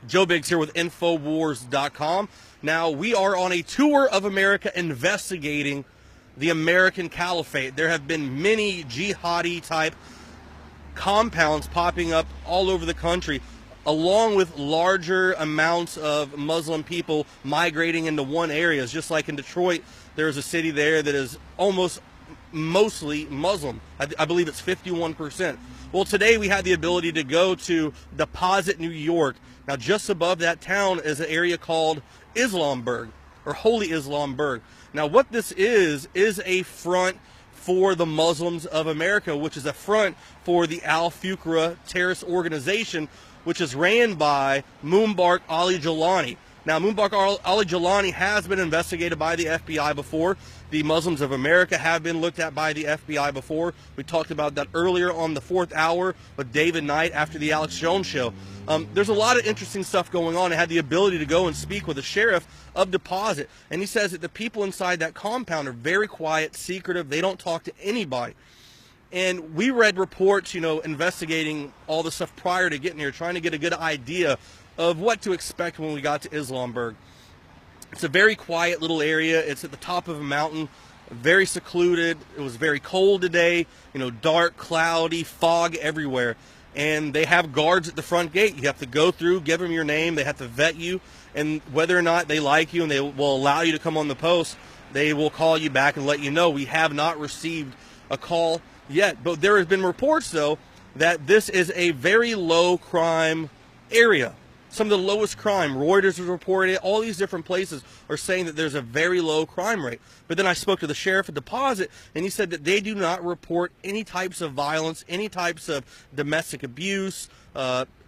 Joe Biggs here with Infowars.com. Now, we are on a tour of America investigating the American Caliphate. There have been many jihadi-type compounds popping up all over the country, along with larger amounts of Muslim people migrating into one area. Just like in Detroit, there's a city there that is mostly Muslim. I believe it's 51%. Well, today we had the ability to go to Deposit, New York. Now, just above that town is an area called Islamburg, or Holy Islamburg. Now, what this is a front for the Muslims of America, which is a front for the Al-Fuqra terrorist organization, which is ran by Mubarak Ali Jilani. Now, Mubarak Ali Jilani has been investigated by the FBI before. The Muslims of America have been looked at by the FBI before. We talked about that earlier on the 4th hour with David Knight after the Alex Jones show. There's a lot of interesting stuff going on. I had the ability to go and speak with the sheriff of Deposit, and he says that the people inside that compound are very quiet, secretive. They don't talk to anybody. And we read reports, investigating all the stuff prior to getting here, trying to get a good idea of what to expect when we got to Islamburg. It's a very quiet little area. It's at the top of a mountain, very secluded. It was very cold today, dark, cloudy, fog everywhere. And they have guards at the front gate. You have to go through, give them your name. They have to vet you. And whether or not they like you and they will allow you to come on the post, they will call you back and let you know. We have not received a call yet. But there has been reports, though, that this is a very low crime area. Some of the lowest crime. Reuters has reported it. All these different places are saying that there's a very low crime rate. But then I spoke to the sheriff at Deposit, and he said that they do not report any types of violence, any types of domestic abuse,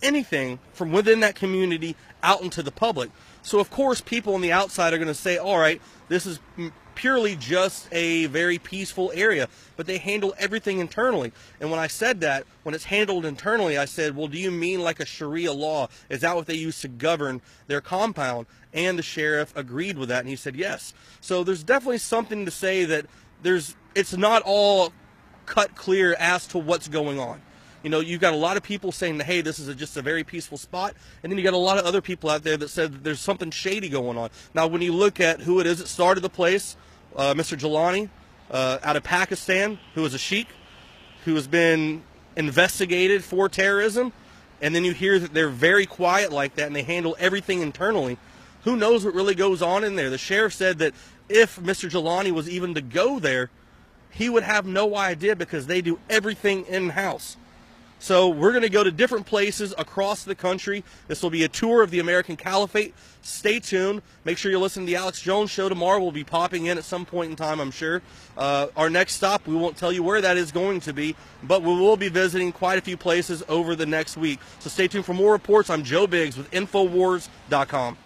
anything from within that community out into the public. So, of course, people on the outside are going to say, all right, this is purely just a very peaceful area, but they handle everything internally. And when I said that, when it's handled internally, I said, well, do you mean like a Sharia law? Is that what they use to govern their compound? And the sheriff agreed with that, and he said yes. So there's definitely something to say that it's not all cut clear as to what's going on. You've got a lot of people saying, hey, this is just a very peaceful spot. And then you got a lot of other people out there that said that there's something shady going on. Now, when you look at who it is that started the place, Mr. Jilani, out of Pakistan, who is a sheikh, who has been investigated for terrorism, and then you hear that they're very quiet like that and they handle everything internally. Who knows what really goes on in there? The sheriff said that if Mr. Jilani was even to go there, he would have no idea because they do everything in-house. So we're going to go to different places across the country. This will be a tour of the American Caliphate. Stay tuned. Make sure you listen to the Alex Jones show tomorrow. We'll be popping in at some point in time, I'm sure. Our next stop, we won't tell you where that is going to be, but we will be visiting quite a few places over the next week. So stay tuned for more reports. I'm Joe Biggs with Infowars.com.